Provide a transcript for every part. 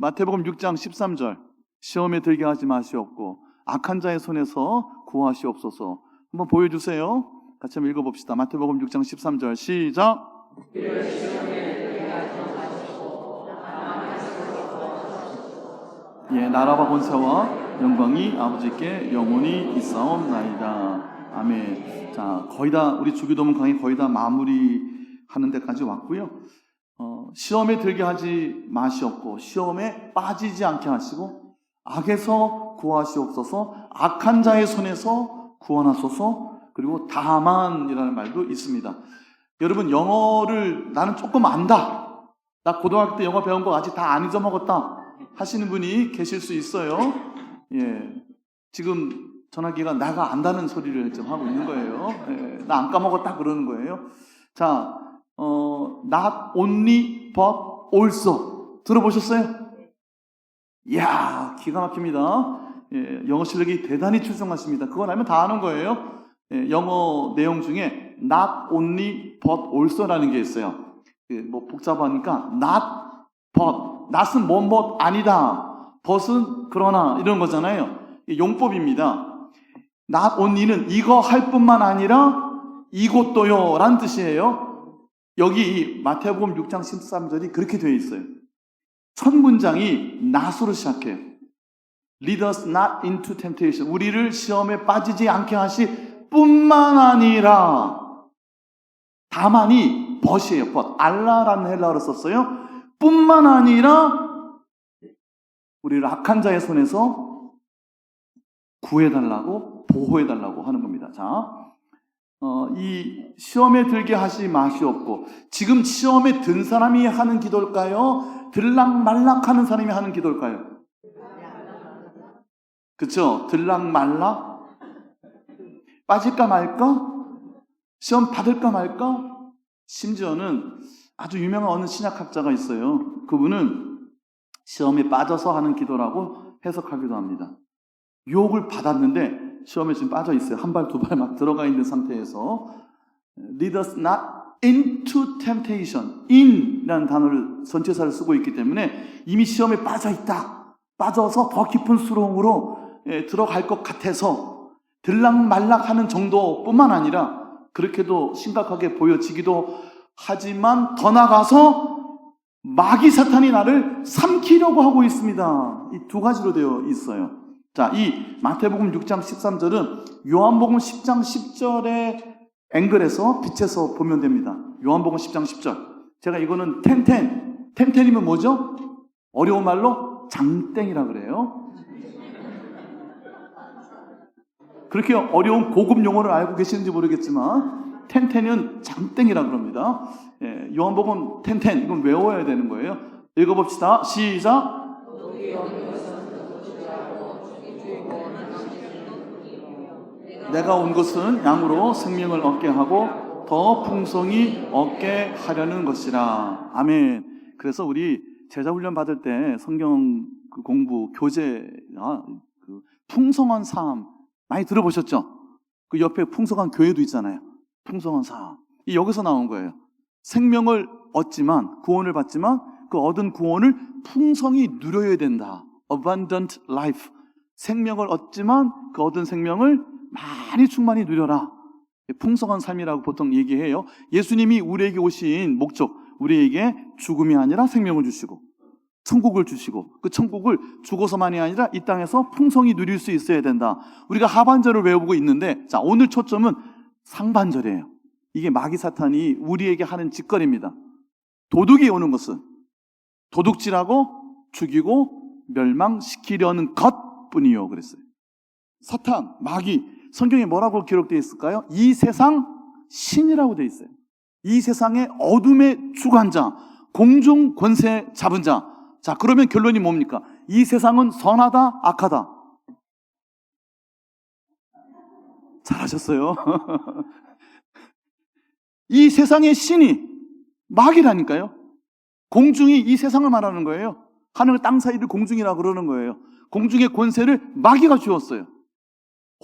마태복음 6장 13절 시험에 들게 하지 마시옵고 악한 자의 손에서 구하시옵소서. 한번 보여주세요. 같이 한번 읽어봅시다. 마태복음 6장 13절 시작. 예, 나라와 권세와 영광이 아버지께 영원히 있사옵나이다. 아멘. 자, 거의 다 우리 주기도문 강의 거의 다 마무리하는 데까지 왔고요. 시험에 들게 하지 마시옵고 시험에 빠지지 않게 하시고 악에서 구하시옵소서. 악한 자의 손에서 구원하소서. 그리고 다만이라는 말도 있습니다. 여러분, 영어를 나는 조금 안다, 나 고등학교 때 영어 배운 거 아직 다 안 잊어먹었다 하시는 분이 계실 수 있어요. 예, 지금 전화기가 나가 안다는 소리를 지금 하고 있는 거예요. 예, 나 안 까먹었다 그러는 거예요. 자, not only but also 들어보셨어요? 이야, 기가 막힙니다. 예, 영어 실력이 대단히 출중하십니다. 그건 알면 다 아는 거예요. 예, 영어 내용 중에 not only but also라는 게 있어요. 예, 뭐 복잡하니까 not but, not은 뭐뭐 아니다, but은 그러나 이런 거잖아요. 용법입니다. not only는 이거 할 뿐만 아니라 이것도요 라는 뜻이에요. 여기 마태복음 6장 13절이 그렇게 되어 있어요. 첫 문장이 not으로 시작해요. Lead us not into temptation. 우리를 시험에 빠지지 않게 하시 뿐만 아니라, 다만이 but이에요. but. 알라라는 헬라어를 썼어요. 뿐만 아니라 우리를 악한 자의 손에서 구해달라고, 보호해달라고 하는 겁니다. 자, 이 시험에 들게 하지 마시옵고, 지금 시험에 든 사람이 하는 기도일까요? 들락말락 하는 사람이 하는 기도일까요? 그쵸? 들락말락? 빠질까 말까? 시험 받을까 말까? 심지어는 아주 유명한 어느 신약학자가 있어요. 그분은 시험에 빠져서 하는 기도라고 해석하기도 합니다. 유혹을 받았는데 시험에 지금 빠져 있어요. 한 발, 두 발 막 들어가 있는 상태에서 Lead us not into temptation. in이라는 단어를 전체사를 쓰고 있기 때문에 이미 시험에 빠져 있다, 빠져서 더 깊은 수렁으로 들어갈 것 같아서 들락말락하는 정도뿐만 아니라 그렇게도 심각하게 보여지기도 하지만 더 나가서 마귀 사탄이 나를 삼키려고 하고 있습니다. 이 두 가지로 되어 있어요. 자, 이 마태복음 6장 13절은 요한복음 10장 10절의 앵글에서 빛에서 보면 됩니다. 요한복음 10장 10절. 제가 이거는 텐텐이면 뭐죠? 어려운 말로 장땡이라 그래요. 그렇게 어려운 고급 용어를 알고 계시는지 모르겠지만 텐텐은 장땡이라 그럽니다. 예, 요한복음 텐텐, 이건 외워야 되는 거예요. 읽어봅시다. 시작. 내가 온 것은 양으로 생명을 얻게 하고 더 풍성히 얻게 하려는 것이라. 아멘. 그래서 우리 제자훈련 받을 때 성경 공부 교재, 풍성한 삶 많이 들어보셨죠? 그 옆에 풍성한 교회도 있잖아요. 풍성한 삶. 이 여기서 나온 거예요. 생명을 얻지만, 구원을 받지만 그 얻은 구원을 풍성히 누려야 된다. Abundant life. 생명을 얻지만 그 얻은 생명을 많이 충만히 누려라. 풍성한 삶이라고 보통 얘기해요. 예수님이 우리에게 오신 목적, 우리에게 죽음이 아니라 생명을 주시고 천국을 주시고, 그 천국을 죽어서만이 아니라 이 땅에서 풍성히 누릴 수 있어야 된다. 우리가 하반절을 외우고 있는데, 자, 오늘 초점은 상반절이에요. 이게 마귀 사탄이 우리에게 하는 짓거리입니다. 도둑이 오는 것은 도둑질하고 죽이고 멸망시키려는 것뿐이요 그랬어요. 사탄, 마귀, 성경에 뭐라고 기록되어 있을까요? 이 세상 신이라고 되어 있어요. 이 세상의 어둠의 주관자, 공중 권세 잡은 자. 자, 그러면 결론이 뭡니까? 이 세상은 선하다, 악하다? 잘하셨어요. 이 세상의 신이 마귀라니까요. 공중이 이 세상을 말하는 거예요. 하늘 땅 사이를 공중이라고 그러는 거예요. 공중의 권세를 마귀가 주었어요.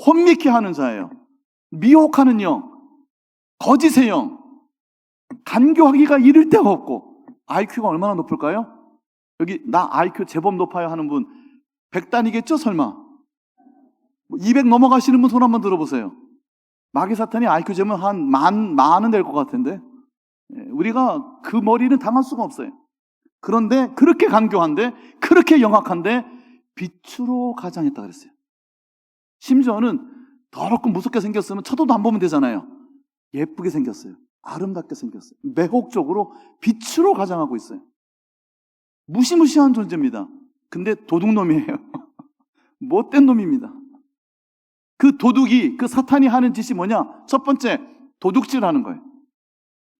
혼미케 하는 자예요. 미혹하는 영, 거짓의 영, 간교하기가 이를 데가 없고, IQ가 얼마나 높을까요? 여기 나 IQ 제법 높아요 하는 분 100단이겠죠 설마? 200 넘어가시는 분 손 한번 들어보세요. 마귀 사탄이 IQ 제법 한 만은 될 것 같은데 우리가 그 머리는 당할 수가 없어요. 그런데 그렇게 간교한데 그렇게 영악한데 빛으로 가장했다 그랬어요. 심지어는 더럽고 무섭게 생겼으면 쳐다도 안 보면 되잖아요. 예쁘게 생겼어요. 아름답게 생겼어요. 매혹적으로 빛으로 가장하고 있어요. 무시무시한 존재입니다. 근데 도둑놈이에요. 못된 놈입니다. 그 도둑이, 그 사탄이 하는 짓이 뭐냐? 첫 번째, 도둑질하는 거예요.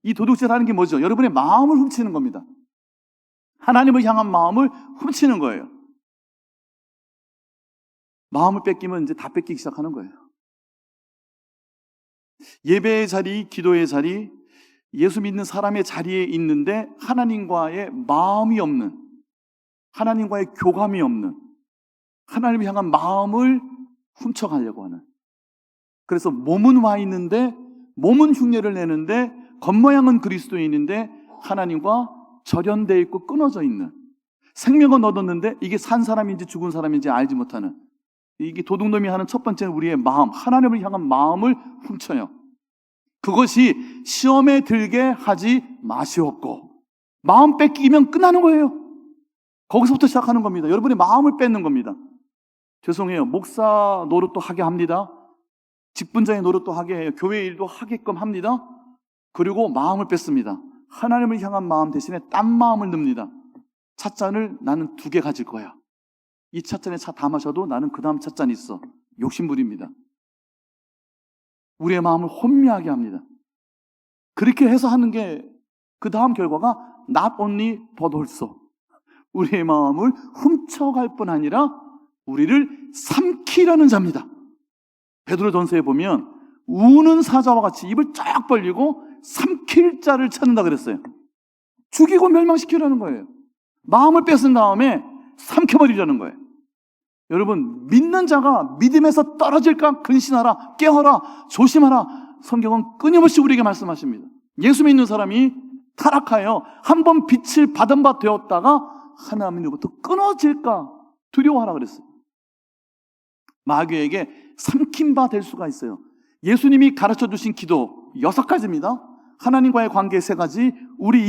이 도둑질하는 게 뭐죠? 여러분의 마음을 훔치는 겁니다. 하나님을 향한 마음을 훔치는 거예요. 마음을 뺏기면 이제 다 뺏기기 시작하는 거예요. 예배의 자리, 기도의 자리, 예수 믿는 사람의 자리에 있는데 하나님과의 마음이 없는, 하나님과의 교감이 없는, 하나님을 향한 마음을 훔쳐가려고 하는. 그래서 몸은 와 있는데, 몸은 흉내를 내는데 겉모양은 그리스도인인데 하나님과 절연되어 있고 끊어져 있는, 생명은 얻었는데 이게 산 사람인지 죽은 사람인지 알지 못하는, 이게 도둑놈이 하는 첫 번째는 우리의 마음, 하나님을 향한 마음을 훔쳐요. 그것이 시험에 들게 하지 마시옵고. 마음 뺏기면 끝나는 거예요. 거기서부터 시작하는 겁니다. 여러분의 마음을 뺏는 겁니다. 죄송해요. 목사 노릇도 하게 합니다. 직분자의 노릇도 하게 해요. 교회 일도 하게끔 합니다. 그리고 마음을 뺏습니다. 하나님을 향한 마음 대신에 딴 마음을 넣습니다. 찻잔을 나는 2개 가질 거야. 이 찻잔에 차 다 마셔도 나는 그 다음 찻잔이 있어. 욕심부립니다. 우리의 마음을 혼미하게 합니다. 그렇게 해서 하는 게 그 다음 결과가 not only but also 우리의 마음을 훔쳐갈 뿐 아니라 우리를 삼키려는 자입니다. 베드로전서에 보면 우는 사자와 같이 입을 쫙 벌리고 삼킬 자를 찾는다 그랬어요. 죽이고 멸망시키려는 거예요. 마음을 뺏은 다음에 삼켜버리려는 거예요. 여러분, 믿는 자가 믿음에서 떨어질까 근신하라, 깨어라, 조심하라. 성경은 끊임없이 우리에게 말씀하십니다. 예수 믿는 사람이 타락하여 한번 빛을 받은 바 되었다가 하나님으로부터 끊어질까 두려워하라 그랬어요. 마귀에게 삼킨 바 될 수가 있어요. 예수님이 가르쳐 주신 기도 6가지입니다. 하나님과의 관계 3가지, 우리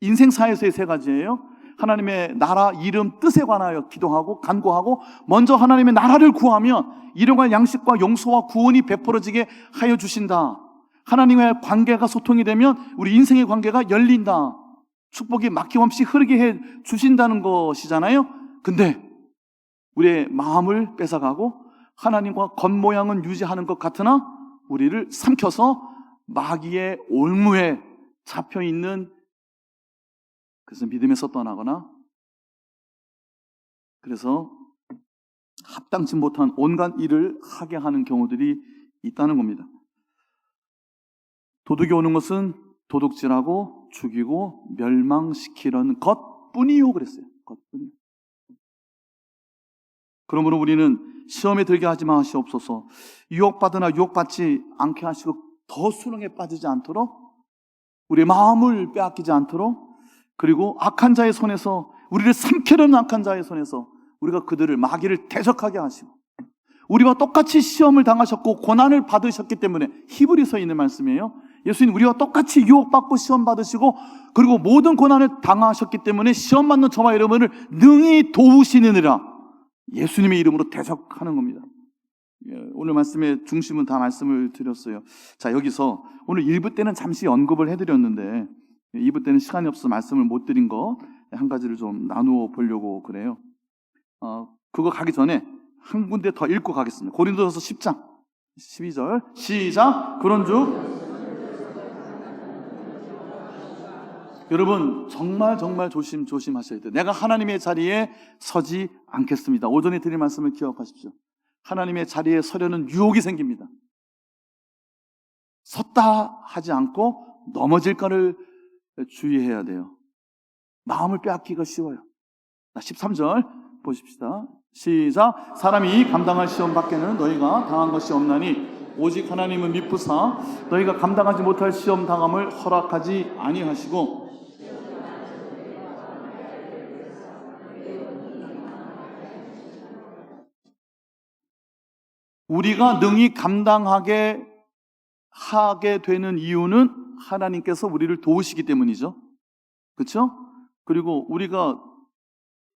인생사에서의 3가지예요. 하나님의 나라, 이름, 뜻에 관하여 기도하고 간구하고, 먼저 하나님의 나라를 구하면 일용할 양식과 용서와 구원이 베풀어지게 하여 주신다. 하나님과의 관계가 소통이 되면 우리 인생의 관계가 열린다. 축복이 막힘없이 흐르게 해 주신다는 것이잖아요. 근데 우리의 마음을 뺏어가고 하나님과 겉모양은 유지하는 것 같으나 우리를 삼켜서 마귀의 올무에 잡혀있는, 그래서 믿음에서 떠나거나, 그래서 합당치 못한 온갖 일을 하게 하는 경우들이 있다는 겁니다. 도둑이 오는 것은 도둑질하고 죽이고 멸망시키려는 것뿐이요 그랬어요. 것뿐이요. 그러므로 우리는 시험에 들게 하지 마시옵소서. 유혹받으나 유혹받지 않게 하시고 더 수렁에 빠지지 않도록, 우리의 마음을 빼앗기지 않도록, 그리고 악한 자의 손에서, 우리를 삼키려는 악한 자의 손에서 우리가 그들을, 마귀를 대적하게 하시고, 우리와 똑같이 시험을 당하셨고 고난을 받으셨기 때문에, 히브리서에 있는 말씀이에요. 예수님 우리와 똑같이 유혹받고 시험 받으시고 그리고 모든 고난을 당하셨기 때문에 시험 받는 저와 여러분을 능히 도우시느니라. 예수님의 이름으로 대적하는 겁니다. 오늘 말씀의 중심은 다 말씀을 드렸어요. 자, 여기서 오늘 1부 때는 잠시 언급을 해드렸는데 2부 때는 시간이 없어서 말씀을 못 드린 거 한 가지를 좀 나누어 보려고 그래요. 그거 가기 전에 한 군데 더 읽고 가겠습니다. 고린도전서 10장 12절 시작. 그런즉 여러분 정말 조심하셔야 돼요. 내가 하나님의 자리에 서지 않겠습니다. 오전에 드린 말씀을 기억하십시오. 하나님의 자리에 서려는 유혹이 생깁니다. 섰다 하지 않고 넘어질까를 주의해야 돼요. 마음을 빼앗기가 쉬워요. 13절 보십시다. 시작. 사람이 감당할 시험 밖에는 너희가 당한 것이 없나니 오직 하나님은 미쁘사 너희가 감당하지 못할 시험 당함을 허락하지 아니하시고 우리가 능히 감당하게 하게 되는 이유는 하나님께서 우리를 도우시기 때문이죠. 그렇죠? 그리고 우리가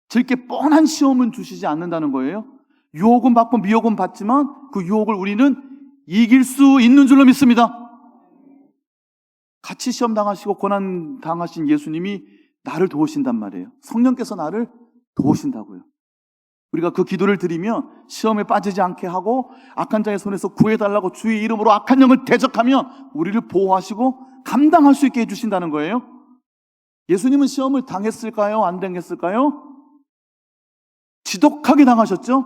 즐게 뻔한 시험은 주시지 않는다는 거예요. 유혹은 받고 미혹은 받지만 그 유혹을 우리는 이길 수 있는 줄로 믿습니다. 같이 시험 당하시고 고난 당하신 예수님이 나를 도우신단 말이에요. 성령께서 나를 도우신다고요. 우리가 그 기도를 드리면 시험에 빠지지 않게 하고 악한 자의 손에서 구해달라고 주의 이름으로 악한 영을 대적하면 우리를 보호하시고 감당할 수 있게 해주신다는 거예요. 예수님은 시험을 당했을까요? 안 당했을까요? 지독하게 당하셨죠?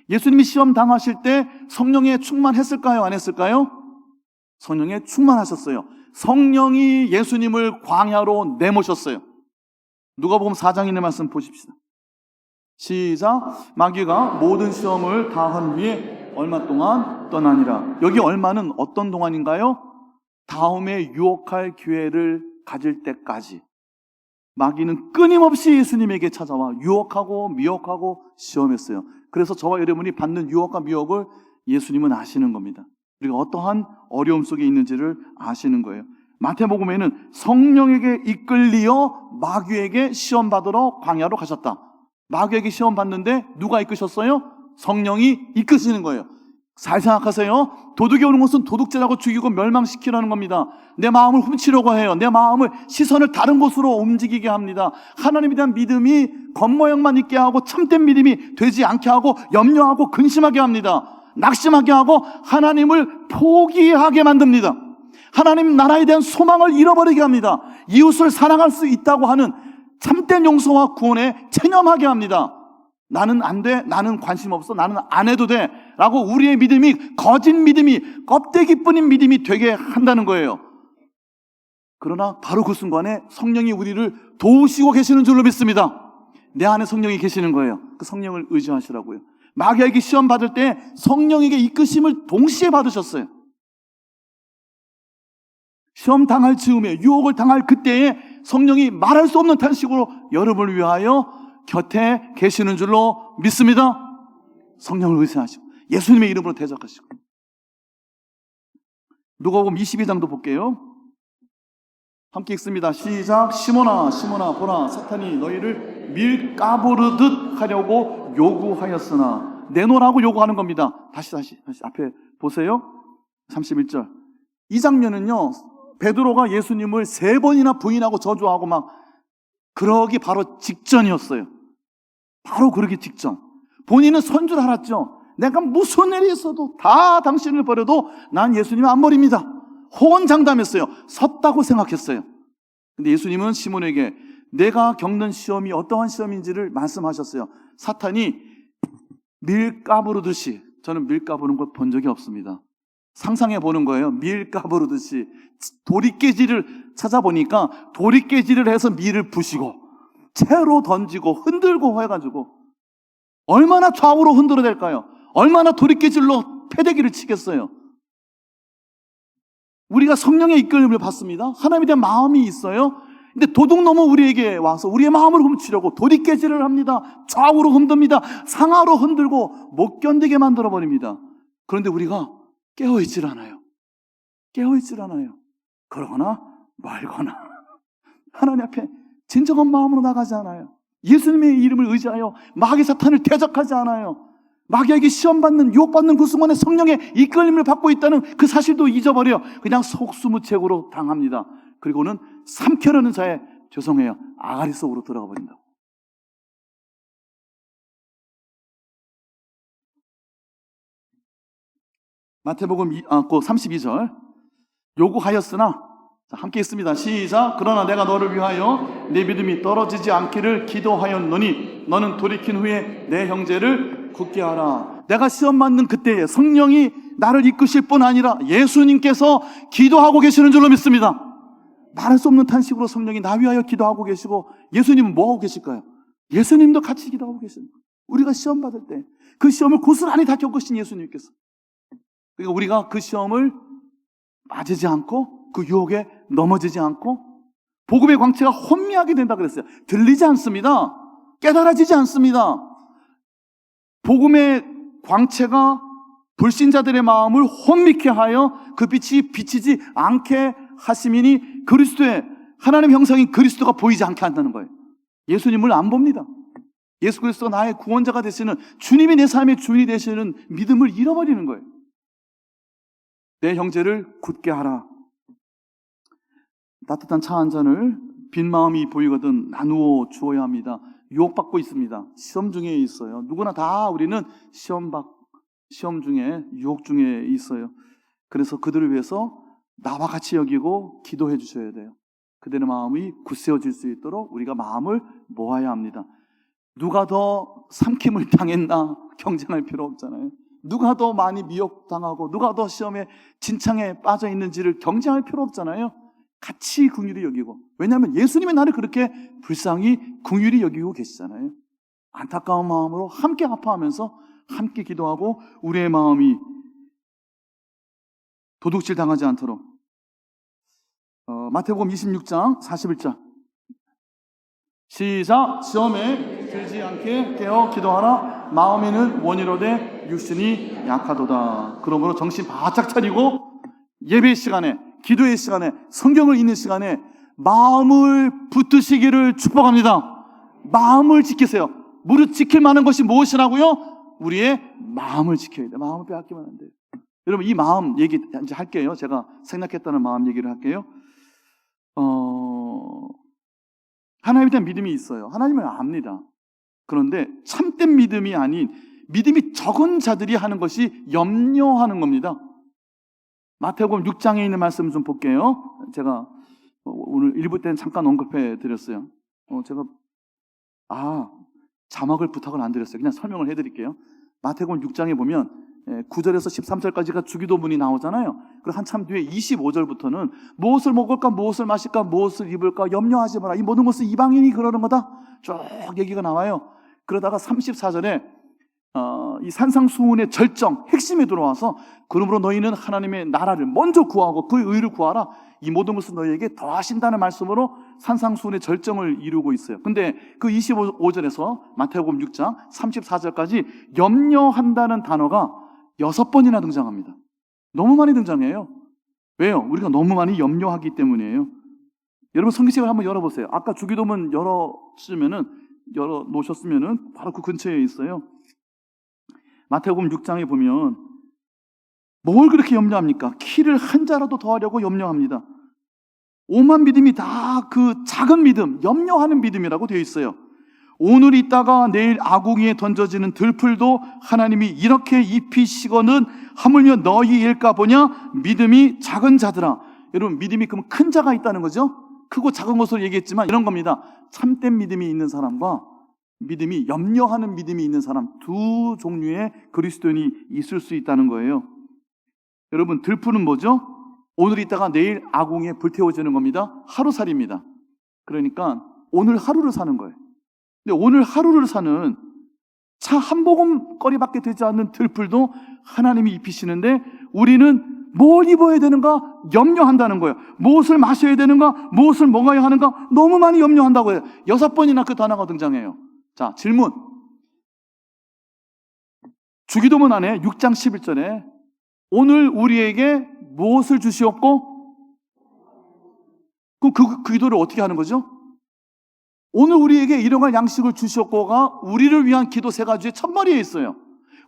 예수님이 시험 당하실 때 성령에 충만했을까요? 안 했을까요? 성령에 충만하셨어요. 성령이 예수님을 광야로 내모셨어요. 누가복음 4장인의 말씀 보십시다. 시작. 마귀가 모든 시험을 다 한 후에 얼마 동안 떠나니라. 여기 얼마는 어떤 동안인가요? 다음에 유혹할 기회를 가질 때까지. 마귀는 끊임없이 예수님에게 찾아와 유혹하고 미혹하고 시험했어요. 그래서 저와 여러분이 받는 유혹과 미혹을 예수님은 아시는 겁니다. 우리가 어떠한 어려움 속에 있는지를 아시는 거예요. 마태복음에는 성령에게 이끌리어 마귀에게 시험 받으러 광야로 가셨다. 마귀에게 시험 받는데 누가 이끄셨어요? 성령이 이끄시는 거예요. 잘 생각하세요. 도둑이 오는 것은 도둑질하고 죽이고 멸망시키려는 겁니다. 내 마음을 훔치려고 해요. 내 마음을, 시선을 다른 곳으로 움직이게 합니다. 하나님에 대한 믿음이 겉모양만 있게 하고 참된 믿음이 되지 않게 하고 염려하고 근심하게 합니다. 낙심하게 하고 하나님을 포기하게 만듭니다. 하나님 나라에 대한 소망을 잃어버리게 합니다. 이웃을 사랑할 수 있다고 하는 참된 용서와 구원에 체념하게 합니다. 나는 안 돼, 나는 관심 없어, 나는 안 해도 돼 라고 우리의 믿음이 거짓 믿음이, 껍데기뿐인 믿음이 되게 한다는 거예요. 그러나 바로 그 순간에 성령이 우리를 도우시고 계시는 줄로 믿습니다. 내 안에 성령이 계시는 거예요. 그 성령을 의지하시라고요. 마귀에게 시험 받을 때 성령에게 이끄심을 동시에 받으셨어요. 시험 당할 즈음에, 유혹을 당할 그때에 성령이 말할 수 없는 탄식으로 여러분을 위하여 곁에 계시는 줄로 믿습니다. 성령을 의지하시고 예수님의 이름으로 대적하시고. 누가복음 22장도 볼게요. 함께 읽습니다. 시작. 시몬아 시몬아 보라, 사탄이 너희를 밀가부르듯 하려고 요구하였으나. 내놓으라고 요구하는 겁니다. 다시 앞에 보세요. 31절. 이 장면은요, 베드로가 예수님을 3번이나 부인하고 저주하고 막 그러기 바로 직전이었어요. 바로 그러기 직전. 본인은 선 줄 알았죠. 내가 무슨 일이 있어도 다 당신을 버려도 난 예수님을 안 버립니다. 호언장담했어요. 섰다고 생각했어요. 근데 예수님은 시몬에게 내가 겪는 시험이 어떠한 시험인지를 말씀하셨어요. 사탄이 밀 까부르듯이, 저는 밀 까부는 걸 본 적이 없습니다. 상상해 보는 거예요. 밀 까부르듯이 도리깨질을 찾아보니까 도리깨질을 해서 밀을 부시고 채로 던지고 흔들고 해가지고 얼마나 좌우로 흔들어댈까요? 얼마나 도리깨질로 패대기를 치겠어요. 우리가 성령의 이끌림을 받습니다. 하나님에 대한 마음이 있어요. 근데 도둑놈은 우리에게 와서 우리의 마음을 훔치려고 도리깨질을 합니다. 좌우로 흔듭니다. 상하로 흔들고 못 견디게 만들어버립니다. 그런데 우리가 깨어있질 않아요. 깨어있질 않아요. 그러거나 말거나 하나님 앞에 진정한 마음으로 나가지 않아요. 예수님의 이름을 의지하여 마귀 사탄을 대적하지 않아요. 마귀에게 시험받는, 유혹받는 그 순간에 성령의 이끌림을 받고 있다는 그 사실도 잊어버려 그냥 속수무책으로 당합니다. 그리고는 삼켜려는 자의, 죄송해요, 아가리 속으로 들어가 버린다고. 마태복음 32절. 요구하였으나, 자, 함께 있습니다. 시작. 그러나 내가 너를 위하여 내 믿음이 떨어지지 않기를 기도하였노니 너는 돌이킨 후에 내 형제를 굳게 하라. 내가 시험 받는 그때에 성령이 나를 이끄실 뿐 아니라 예수님께서 기도하고 계시는 줄로 믿습니다. 말할 수 없는 탄식으로 성령이 나 위하여 기도하고 계시고, 예수님은 뭐하고 계실까요? 예수님도 같이 기도하고 계십니다. 우리가 시험 받을 때 그 시험을 고스란히 다 겪으신 예수님께서, 그러니까 우리가 그 시험을 맞지 않고 그 유혹에 넘어지지 않고 복음의 광채가 혼미하게 된다 그랬어요. 들리지 않습니다. 깨달아지지 않습니다. 복음의 광채가 불신자들의 마음을 혼미케 하여 그 빛이 비치지 않게 하심이니 그리스도의 하나님 형상인 그리스도가 보이지 않게 한다는 거예요. 예수님을 안 봅니다. 예수 그리스도가 나의 구원자가 되시는, 주님이 내 삶의 주인이 되시는 믿음을 잃어버리는 거예요. 내 형제를 굳게 하라. 따뜻한 차 한 잔을 빈 마음이 보이거든 나누어 주어야 합니다. 유혹받고 있습니다. 시험 중에 있어요. 누구나 다 우리는 시험 중에, 유혹 중에 있어요. 그래서 그들을 위해서 나와 같이 여기고 기도해 주셔야 돼요. 그들의 마음이 굳세어질 수 있도록 우리가 마음을 모아야 합니다. 누가 더 삼킴을 당했나 경쟁할 필요 없잖아요. 누가 더 많이 미혹당하고 누가 더 시험에 진창에 빠져 있는지를 경쟁할 필요 없잖아요. 같이 긍휼히 여기고, 왜냐하면 예수님이 나를 그렇게 불쌍히 긍휼히 여기고 계시잖아요. 안타까운 마음으로 함께 아파하면서 함께 기도하고 우리의 마음이 도둑질 당하지 않도록. 마태복음 26장 41절 시작. 시험에 들지 않게 깨어 기도하라. 마음에는 원이로되 육신이 약하도다. 그러므로 정신 바짝 차리고 예배 시간에, 기도의 시간에, 성경을 읽는 시간에 마음을 붙드시기를 축복합니다. 마음을 지키세요. 무릇 지킬 만한 것이 무엇이라고요? 우리의 마음을 지켜야 돼요. 마음을 빼앗기면 안 돼요. 여러분, 이 마음 얘기 이제 할게요. 제가 생각했다는 마음 얘기를 할게요. 하나님에 대한 믿음이 있어요. 하나님을 압니다. 그런데 참된 믿음이 아닌 믿음이 적은 자들이 하는 것이 염려하는 겁니다. 마태복음 6장에 있는 말씀 좀 볼게요. 제가 오늘 1부 때는 잠깐 언급해 드렸어요. 제가 자막을 부탁을 안 드렸어요. 그냥 설명을 해드릴게요. 마태복음 6장에 보면 9절에서 13절까지가 주기도문이 나오잖아요. 그리고 한참 뒤에 25절부터는 무엇을 먹을까, 무엇을 마실까, 무엇을 입을까 염려하지 마라. 이 모든 것은 이방인이 그러는 거다. 쭉 얘기가 나와요. 그러다가 34절에 이 산상수훈의 절정, 핵심에 들어와서 그러므로 너희는 하나님의 나라를 먼저 구하고 그의 의를 구하라. 이 모든 것을 너희에게 더하신다는 말씀으로 산상수훈의 절정을 이루고 있어요. 근데 그 25절에서 마태복음 6장 34절까지 염려한다는 단어가 6번이나 등장합니다. 너무 많이 등장해요. 왜요? 우리가 너무 많이 염려하기 때문이에요. 여러분, 성경책을 한번 열어보세요. 아까 주기도문 열어놓으셨으면 바로 그 근처에 있어요. 마태복음 6장에 보면 뭘 그렇게 염려합니까? 키를 한 자라도 더하려고 염려합니다. 오만 믿음이 다 그 작은 믿음, 염려하는 믿음이라고 되어 있어요. 오늘 있다가 내일 아궁이에 던져지는 들풀도 하나님이 이렇게 입히시거는 하물며 너희일까 보냐? 믿음이 작은 자들아. 여러분, 믿음이 그럼 큰 자가 있다는 거죠? 크고 작은 것으로 얘기했지만 이런 겁니다. 참된 믿음이 있는 사람과 믿음이 염려하는 믿음이 있는 사람, 두 종류의 그리스도인이 있을 수 있다는 거예요. 여러분, 들풀은 뭐죠? 오늘 있다가 내일 아궁이에 불태워지는 겁니다. 하루살이입니다. 그러니까 오늘 하루를 사는 거예요. 근데 오늘 하루를 사는 차 한 모금 거리밖에 되지 않는 들풀도 하나님이 입히시는데 우리는 뭘 입어야 되는가 염려한다는 거예요. 무엇을 마셔야 되는가, 무엇을 먹어야 하는가 너무 많이 염려한다고 해요. 6번이나 그 단어가 등장해요. 자, 질문. 주기도문 안에 6장 11절에 오늘 우리에게 무엇을 주시옵고, 그럼 그 기도를 어떻게 하는 거죠? 오늘 우리에게 일용할 양식을 주시옵고가 우리를 위한 기도 3가지의 첫머리에 있어요.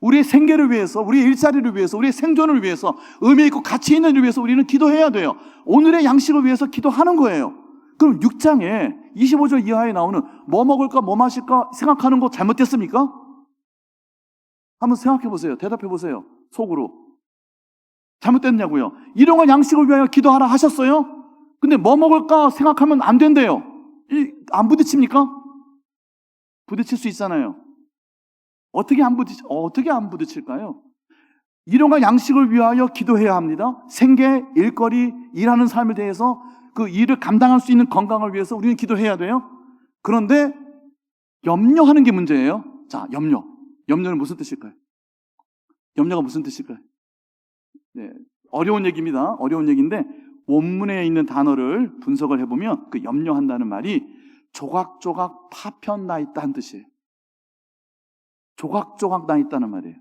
우리의 생계를 위해서, 우리의 일자리를 위해서, 우리의 생존을 위해서, 의미 있고 가치 있는 일을 위해서 우리는 기도해야 돼요. 오늘의 양식을 위해서 기도하는 거예요. 그럼 6장에 25절 이하에 나오는 뭐 먹을까, 뭐 마실까 생각하는 거 잘못됐습니까? 한번 생각해 보세요. 대답해 보세요. 속으로. 잘못됐냐고요? 일용할 양식을 위하여 기도하라 하셨어요? 근데 뭐 먹을까 생각하면 안 된대요. 안 부딪힙니까? 부딪힐 수 있잖아요. 어떻게 안 부딪힐까요? 일용할 양식을 위하여 기도해야 합니다. 생계, 일거리, 일하는 삶에 대해서 그 일을 감당할 수 있는 건강을 위해서 우리는 기도해야 돼요. 그런데 염려하는 게 문제예요. 자, 염려는 무슨 뜻일까요? 염려가 무슨 뜻일까요? 네, 어려운 얘기입니다. 어려운 얘기인데 원문에 있는 단어를 분석을 해보면 그 염려한다는 말이 조각조각 파편 나 있다는 뜻이에요. 조각조각 나 있다는 말이에요.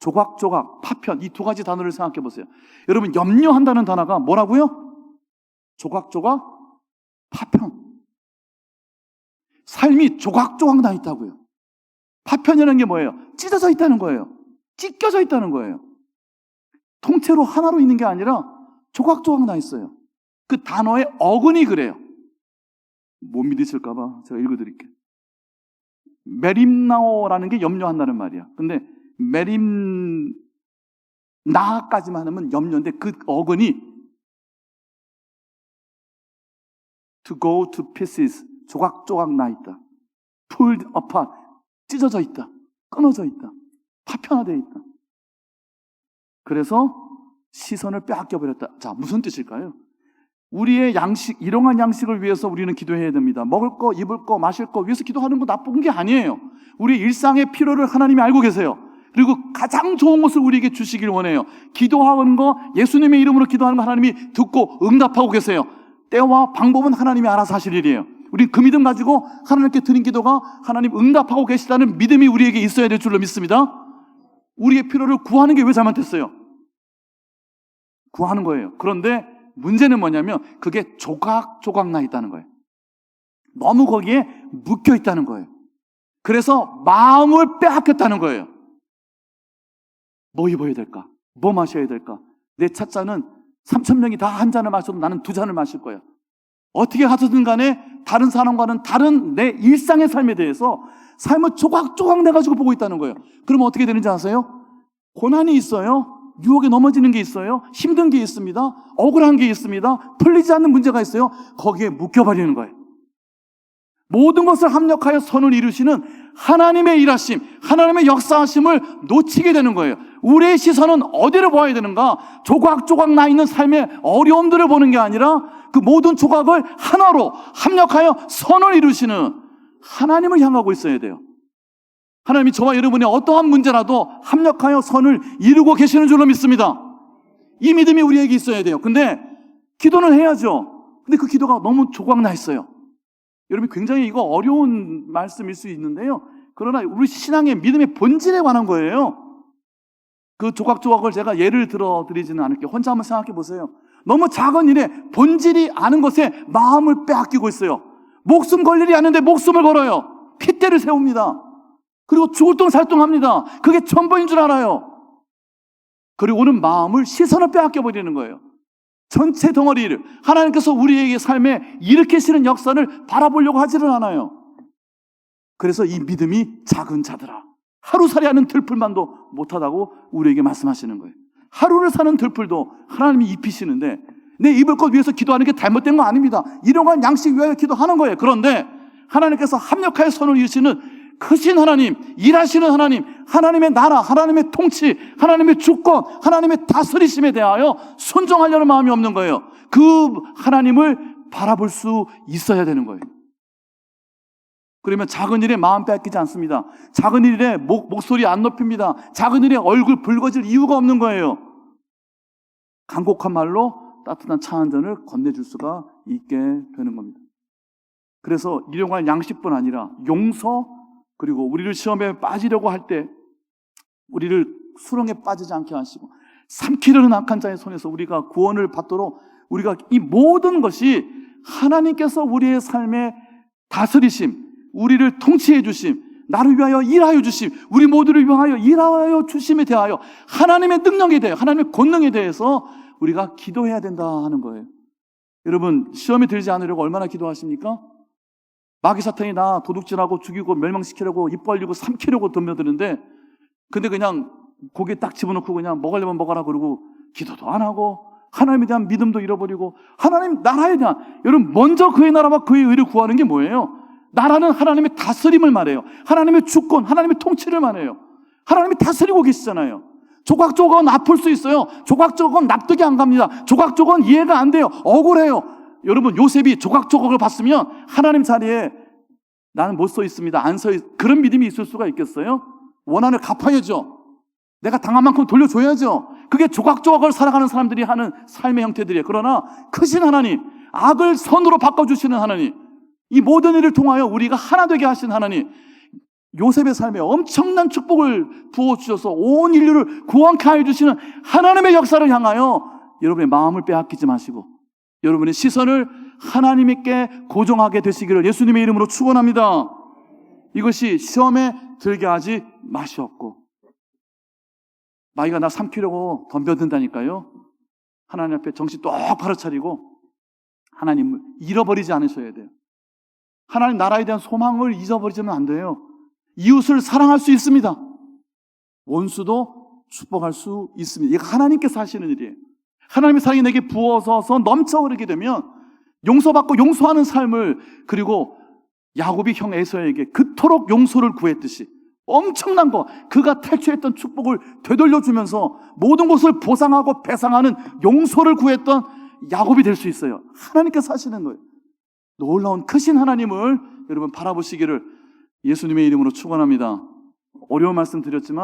조각조각, 파편, 이 두 가지 단어를 생각해 보세요. 여러분, 염려한다는 단어가 뭐라고요? 조각조각, 파편. 삶이 조각조각 나 있다고요. 파편이라는 게 뭐예요? 찢어져 있다는 거예요. 찢겨져 있다는 거예요. 통째로 하나로 있는 게 아니라 조각조각 나 있어요. 그 단어의 어근이 그래요. 못 믿으실까봐 제가 읽어드릴게요. 메림나오라는 게 염려한다는 말이야. 근데 메림나까지만 하면 염려인데 그 어근이 to go to pieces, 조각조각 나 있다. pulled apart, 찢어져 있다. 끊어져 있다. 파편화되어 있다. 그래서 시선을 빼앗겨버렸다. 자, 무슨 뜻일까요? 우리의 양식, 일용할 양식을 위해서 우리는 기도해야 됩니다. 먹을 거, 입을 거, 마실 거 위해서 기도하는 거 나쁜 게 아니에요. 우리 일상의 필요를 하나님이 알고 계세요. 그리고 가장 좋은 것을 우리에게 주시길 원해요. 기도하는 거, 예수님의 이름으로 기도하는 거 하나님이 듣고 응답하고 계세요. 때와 방법은 하나님이 알아서 하실 일이에요. 우리 그 믿음 가지고 하나님께 드린 기도가 하나님 응답하고 계시다는 믿음이 우리에게 있어야 될 줄로 믿습니다. 우리의 필요를 구하는 게 왜 잘못됐어요? 구하는 거예요. 그런데 문제는 뭐냐면 그게 조각조각 나 있다는 거예요. 너무 거기에 묶여 있다는 거예요. 그래서 마음을 빼앗겼다는 거예요. 뭐 입어야 될까? 뭐 마셔야 될까? 내 찻잔은 3,000명이 다 한 잔을 마셔도 나는 2잔을 마실 거야. 어떻게 하든 간에 다른 사람과는 다른 내 일상의 삶에 대해서 삶을 조각조각 내가지고 보고 있다는 거예요. 그러면 어떻게 되는지 아세요? 고난이 있어요. 유혹에 넘어지는 게 있어요. 힘든 게 있습니다. 억울한 게 있습니다. 풀리지 않는 문제가 있어요. 거기에 묶여버리는 거예요. 모든 것을 합력하여 선을 이루시는 하나님의 일하심, 하나님의 역사하심을 놓치게 되는 거예요. 우리의 시선은 어디를 보아야 되는가? 조각조각 나 있는 삶의 어려움들을 보는 게 아니라 그 모든 조각을 하나로 합력하여 선을 이루시는 하나님을 향하고 있어야 돼요. 하나님이 저와 여러분의 어떠한 문제라도 합력하여 선을 이루고 계시는 줄로 믿습니다. 이 믿음이 우리에게 있어야 돼요. 근데 기도는 해야죠. 근데 그 기도가 너무 조각 나 있어요. 여러분, 굉장히 이거 어려운 말씀일 수 있는데요. 그러나 우리 신앙의 믿음의 본질에 관한 거예요. 그 조각조각을 제가 예를 들어 드리지는 않을게요. 혼자 한번 생각해 보세요. 너무 작은 일에 본질이 아는 것에 마음을 빼앗기고 있어요. 목숨 걸 일이 아닌데 목숨을 걸어요. 핏대를 세웁니다. 그리고 죽을 돈 살동합니다. 그게 전부인 줄 알아요. 그리고 오는 마음을, 시선을 빼앗겨 버리는 거예요. 전체 덩어리를 하나님께서 우리에게 삶에 일으키시는 역사를 바라보려고 하지를 않아요. 그래서 이 믿음이 작은 자들아, 하루살이 하는 들풀만도 못하다고 우리에게 말씀하시는 거예요. 하루를 사는 들풀도 하나님이 입히시는데 내 입을 것 위해서 기도하는 게 잘못된 거 아닙니다. 일용할 양식 위하여 기도하는 거예요. 그런데 하나님께서 합력하여 선을 이루시는 크신 하나님, 일하시는 하나님, 하나님의 나라, 하나님의 통치, 하나님의 주권, 하나님의 다스리심에 대하여 순종하려는 마음이 없는 거예요. 그 하나님을 바라볼 수 있어야 되는 거예요. 그러면 작은 일에 마음 빼앗기지 않습니다. 작은 일에 목소리 안 높입니다. 작은 일에 얼굴 붉어질 이유가 없는 거예요. 간곡한 말로 따뜻한 차 한 잔을 건네줄 수가 있게 되는 겁니다. 그래서 일용할 양식뿐 아니라 용서, 그리고 우리를 시험에 빠지려고 할 때 우리를 수렁에 빠지지 않게 하시고 삼키려는 악한 자의 손에서 우리가 구원을 받도록 우리가 이 모든 것이 하나님께서 우리의 삶의 다스리심, 우리를 통치해 주심, 나를 위하여 일하여 주심, 우리 모두를 위하여 일하여 주심에 대하여 하나님의 능력에 대해, 하나님의 권능에 대해서 우리가 기도해야 된다 하는 거예요. 여러분, 시험에 들지 않으려고 얼마나 기도하십니까? 마귀 사탄이 나 도둑질하고 죽이고 멸망시키려고 입 벌리고 삼키려고 덤벼드는데, 근데 그냥 고개 딱 집어넣고 그냥 먹으려면 먹어라 그러고 기도도 안 하고 하나님에 대한 믿음도 잃어버리고 하나님 나라에 대한, 여러분, 먼저 그의 나라와 그의 의를 구하는 게 뭐예요? 나라는 하나님의 다스림을 말해요. 하나님의 주권, 하나님의 통치를 말해요. 하나님이 다스리고 계시잖아요. 조각조각은 아플 수 있어요. 조각조각은 납득이 안 갑니다. 조각조각은 이해가 안 돼요. 억울해요. 여러분, 요셉이 조각조각을 봤으면 하나님 자리에 나는 못 서 있습니다, 안 서 있, 그런 믿음이 있을 수가 있겠어요? 원한을 갚아야죠. 내가 당한 만큼 돌려줘야죠. 그게 조각조각을 살아가는 사람들이 하는 삶의 형태들이에요. 그러나 크신 하나님, 악을 선으로 바꿔주시는 하나님, 이 모든 일을 통하여 우리가 하나 되게 하신 하나님, 요셉의 삶에 엄청난 축복을 부어주셔서 온 인류를 구원케 하여 주시는 하나님의 역사를 향하여 여러분의 마음을 빼앗기지 마시고 여러분의 시선을 하나님께 고정하게 되시기를 예수님의 이름으로 축원합니다. 이것이 시험에 들게 하지 마시옵고. 마귀가 나 삼키려고 덤벼든다니까요. 하나님 앞에 정신 똑바로 차리고 하나님을 잃어버리지 않으셔야 돼요. 하나님 나라에 대한 소망을 잊어버리지는 안 돼요. 이웃을 사랑할 수 있습니다. 원수도 축복할 수 있습니다. 이거 하나님께서 하시는 일이에요. 하나님의 사랑이 내게 부어서 넘쳐 흐르게 되면 용서받고 용서하는 삶을, 그리고 야곱이 형 에서에게 그토록 용서를 구했듯이 엄청난 거, 그가 탈취했던 축복을 되돌려주면서 모든 것을 보상하고 배상하는 용서를 구했던 야곱이 될 수 있어요. 하나님께서 하시는 거예요. 놀라운 크신 하나님을 여러분 바라보시기를 예수님의 이름으로 축원합니다. 어려운 말씀 드렸지만